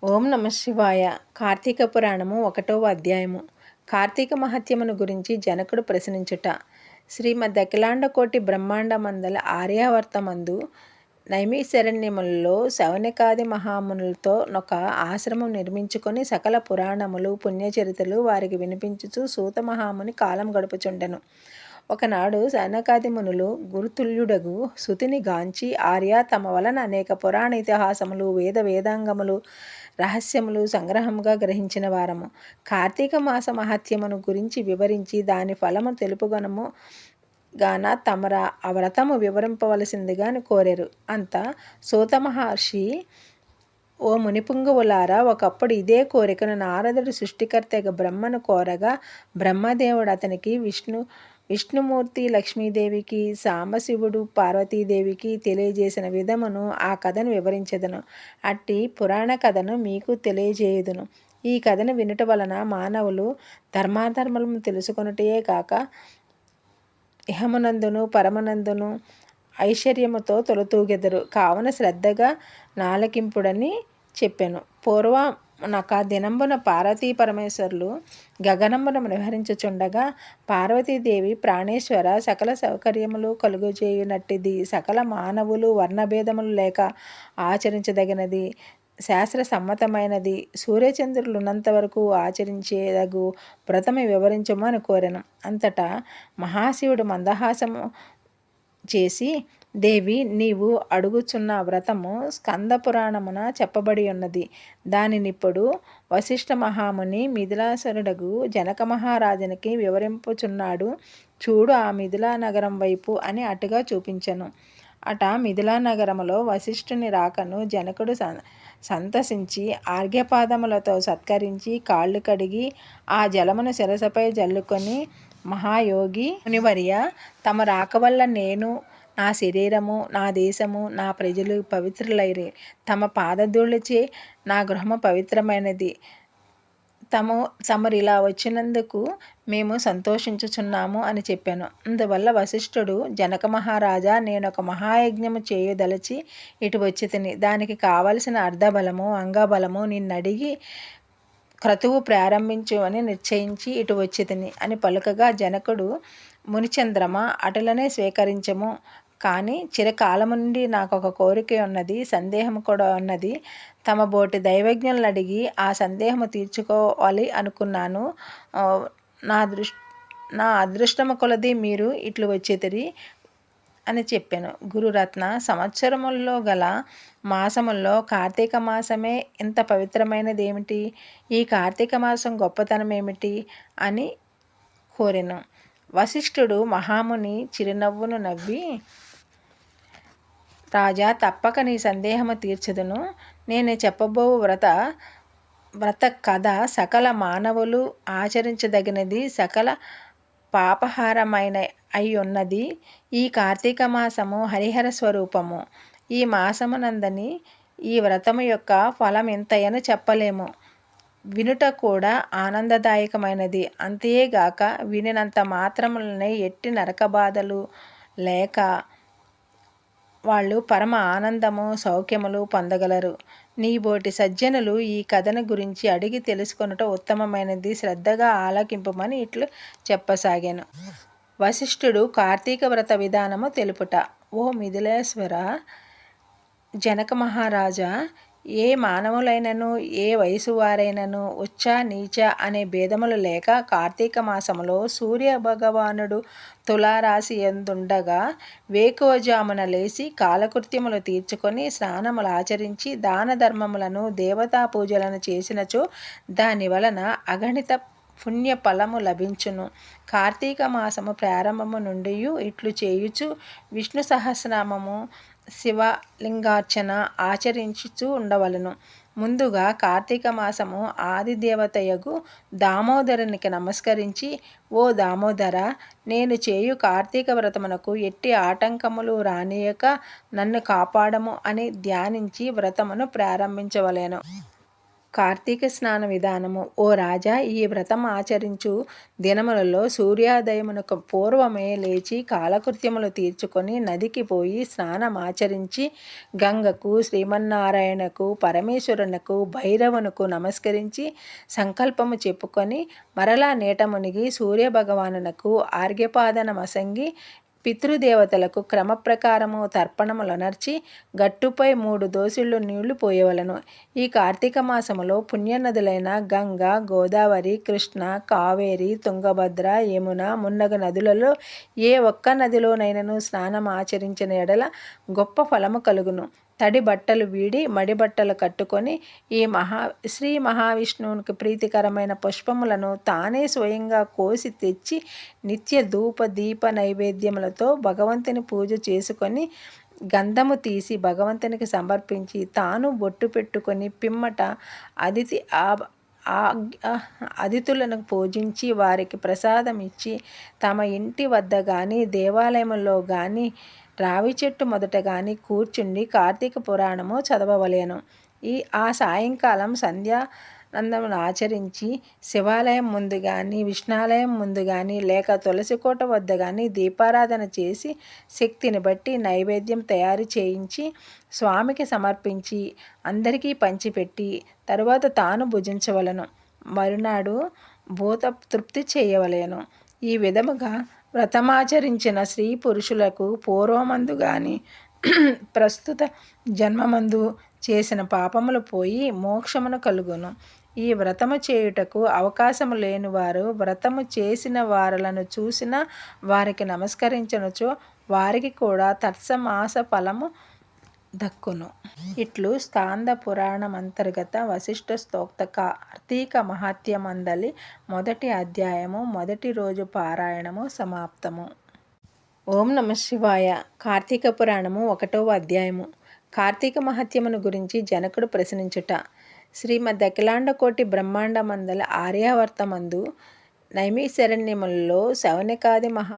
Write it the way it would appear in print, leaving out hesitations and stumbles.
ఓం నమ శివాయ. కార్తీక పురాణము 1వ అధ్యాయము. కార్తీక మహత్యమును గురించి జనకుడు ప్రశ్నించుట. శ్రీమద్ అఖిలాండ కోటి బ్రహ్మాండమందల ఆర్యావర్తమందు నైమిశరణ్యములలో శౌనకాది మహామునులతో ఒక ఆశ్రమం నిర్మించుకొని సకల పురాణములు పుణ్యచరితలు వారికి వినిపించుచు సూత మహాముని కాలం గడుపుచుండెను. ఒకనాడు శౌనకాది మునులు గురుతుల్యుడగు సుతిని గాంచి, ఆర్య, తమ వలన అనేక పురాణ ఇతిహాసములు వేదాంగములు రహస్యములు సంగ్రహముగా గ్రహించిన వారము. కార్తీక మాస మహత్యమును గురించి వివరించి దాని ఫలము తెలుపుగనము గాన తమర ఆ వ్రతము వివరింపవలసిందిగా కోరెరు. అంత సూత మహర్షి, ఓ మునిపుంగవులారా, ఒకప్పుడు ఇదే కోరికను నారదుడు సృష్టికర్తగా బ్రహ్మను కోరగా బ్రహ్మదేవుడు అతనికి విష్ణుమూర్తి లక్ష్మీదేవికి, సాంబశివుడు పార్వతీదేవికి తెలియజేసిన విధమును ఆ కథను వివరించెదను. అట్టి పురాణ కథను మీకు తెలియజేయుదును. ఈ కథను వినుట వలన మానవులు ధర్మాధర్మలను తెలుసుకొనుటయే కాక ఇహమునందును పరమనందును ఐశ్వర్యముతో తొలతూగెదరు. కావున శ్రద్ధగా నాలకింపుడని చెప్పెను. పూర్వనొక దినంబున పార్వతీ పరమేశ్వరులు గగనమును వ్యవహరించుచుండగా పార్వతీదేవి, ప్రాణేశ్వర, సకల సౌకర్యములు కలుగజేయునట్టిది సకల మానవులు వర్ణభేదములు లేక ఆచరించదగినది, శాస్త్ర సమ్మతమైనది, సూర్యచంద్రులున్నంత వరకు ఆచరించేదగు వ్రతము వివరించమని కోరెను. అంతటా మహాశివుడు మందహాసము చేసి, దేవి, నీవు అడుగుచున్న వ్రతము స్కంద పురాణమున చెప్పబడి ఉన్నది. దానినిప్పుడు వశిష్ఠ మహాముని మిథిలాసురుడగు జనక మహారాజునికి వివరింపుచున్నాడు. చూడు ఆ మిథిలా నగరం వైపు అని అటుగా చూపించెను. అట మిథిలా నగరములో వశిష్ఠుని రాకను జనకుడు సంతసించి ఆర్ఘ్యపాదములతో సత్కరించి కాళ్ళు కడిగి ఆ జలమును శిరసపై జల్లుకొని, మహాయోగి మునివర్య, తమ రాక వల్ల నేను, నా శరీరము, నా దేశము, నా ప్రజలు పవిత్రులైరి. తమ పాదధూళిచే నా గృహము పవిత్రమైనది. తమరిలా వచ్చినందుకు మేము సంతోషించుచున్నాము అని చెప్పాను. అందువల్ల వశిష్ఠుడు, జనక మహారాజా, నేనొక మహాయజ్ఞము చేయుదలచి ఇటు వచ్చి తిని, దానికి కావలసిన అర్ధబలము అంగబలము నిన్నడిగి క్రతువు ప్రారంభించు అని నిశ్చయించి ఇటు వచ్చి తిని అని పలుకగా, జనకుడు, మునిచంద్రమ, అటులనే స్వీకరించము. కానీ చిరకాలము నుండి నాకు ఒక కోరిక ఉన్నది, సందేహము కూడా ఉన్నది. తమ బోటి దైవజ్ఞులను అడిగి ఆ సందేహము తీర్చుకోవాలి అనుకున్నాను. నా అదృష్టము కొలది మీరు ఇట్లు వచ్చేతిరి అని చెప్పాను. గురురత్న, సంవత్సరముల్లో గల మాసముల్లో కార్తీక మాసమే ఇంత పవిత్రమైనది ఏమిటి? ఈ కార్తీక మాసం గొప్పతనం ఏమిటి అని కోరెను. వశిష్ఠుడు మహాముని చిరునవ్వును నవ్వి, రాజా, తప్పక నీ సందేహము తీర్చుదును. నేను చెప్పబోవు వ్రత కథ సకల మానవులు ఆచరించదగినది, సకల పాపహారమైన అయి ఉన్నది. ఈ కార్తీక మాసము హరిహర స్వరూపము. ఈ మాసమునందని ఈ వ్రతము యొక్క ఫలం ఎంతయని చెప్పలేము. వినుట కూడా ఆనందదాయకమైనది. అంతేగాక వినినంత మాత్రములనే ఎట్టి నరక బాధలు లేక వాళ్ళు పరమ ఆనందము సౌఖ్యములు పొందగలరు. నీబోటి సజ్జనులు ఈ కథను గురించి అడిగి తెలుసుకొనుట ఉత్తమమైనది. శ్రద్ధగా ఆలకింపుమని ఇట్లు చెప్పసాగాను. వశిష్ఠుడు కార్తీక వ్రత విధానము తెలుపుట. ఓ మిథిలేశ్వర, జనక మహారాజా, ఏ మానవులైనను ఏ వయసు వారైనను ఉచ్చ నీచ అనే భేదములు లేక కార్తీక మాసములో సూర్య భగవానుడు తులారాశి యందుండగా వేకువజామున లేచి కాలకృత్యములు తీర్చుకొని స్నానములు ఆచరించి దాన ధర్మములను దేవతా పూజలను చేసినచో దాని వలన అగణిత పుణ్య ఫలము లభించును. కార్తీక మాసము ప్రారంభము నుండి ఇట్లు చేయుచు విష్ణు సహస్రనామము శివలింగార్చన ఆచరించుచూ ఉండవలను. ముందుగా కార్తీక మాసము ఆది దేవతయగు దామోదరునికి నమస్కరించి, ఓ దామోదర, నేను చేయు కార్తీక వ్రతమునకు ఎట్టి ఆటంకములు రానియక నన్ను కాపాడము అని ధ్యానించి వ్రతమును ప్రారంభించవలెను. కార్తీక స్నాన విధానము. ఓ రాజా, ఈ వ్రతం ఆచరించు దినములలో సూర్యోదయమునకు పూర్వమే లేచి కాలకృత్యములు తీర్చుకొని నదికి పోయి స్నానమాచరించి గంగకు, శ్రీమన్నారాయణకు, పరమేశ్వరునకు, భైరవునకు నమస్కరించి సంకల్పము చెప్పుకొని మరలా నీట మునిగి సూర్యభగవానునకు ఆర్ఘ్యపాదనమసంగి పితృదేవతలకు క్రమప్రకారము తర్పణములనర్చి గట్టుపై 3 దోసిళ్లు నీళ్లు పోయవలను. ఈ కార్తీక మాసములో పుణ్యనదులైన గంగ, గోదావరి, కృష్ణ, కావేరి, తుంగభద్ర, యమున మున్నగు నదులలో ఏ ఒక్క నదిలోనైనను స్నానం ఆచరించిన ఎడల గొప్ప ఫలము కలుగును. తడి బట్టలు వీడి మడి బట్టలు కట్టుకొని ఈ శ్రీ మహావిష్ణువునికి ప్రీతికరమైన పుష్పములను తానే స్వయంగా కోసి తెచ్చి నిత్య ధూప దీప నైవేద్యములతో భగవంతుని పూజ చేసుకొని గంధము తీసి భగవంతునికి సమర్పించి తాను బొట్టు పెట్టుకొని పిమ్మట అతిథులను పూజించి వారికి ప్రసాదం ఇచ్చి తమ ఇంటి వద్ద కానీ దేవాలయంలో కానీ రావి చెట్టు మొదట కానీ కూర్చుండి కార్తీక పురాణము చదవవలెను. ఆ సాయంకాలం సంధ్యానందమును ఆచరించి శివాలయం ముందు కానీ, విష్ణాలయం ముందు కానీ, లేక తులసికోట వద్ద కానీ దీపారాధన చేసి శక్తిని బట్టి నైవేద్యం తయారు చేయించి స్వామికి సమర్పించి అందరికీ పంచిపెట్టి తరువాత తాను భుజించవలను. మరునాడు భూత తృప్తి చేయవలెను. ఈ విధముగా వ్రతమాచరించిన స్త్రీ పురుషులకు పూర్వమందు గాని ప్రస్తుత జన్మమందు చేసిన పాపములు పోయి మోక్షమును కలుగును. ఈ వ్రతము చేయుటకు అవకాశము లేని వారు వ్రతము చేసిన వారలను చూసిన వారికి నమస్కరించనుచో వారికి కూడా తత్సమాస ఫలము దక్కును. ఇట్లు స్కాంద పురాణమంతర్గత వశిష్ఠ స్తోక్త కార్తీక మహాత్మ్యమందలి మొదటి అధ్యాయము మొదటి రోజు పారాయణము సమాప్తము. ఓం నమ శివాయ. కార్తీక పురాణము 1వ అధ్యాయము. కార్తీక మహత్యమును గురించి జనకుడు ప్రశ్నించుట. శ్రీమద్ అఖిలాండకోటి బ్రహ్మాండమందల ఆర్యావర్తమందు నైమిషారణ్యములలో శౌనకాది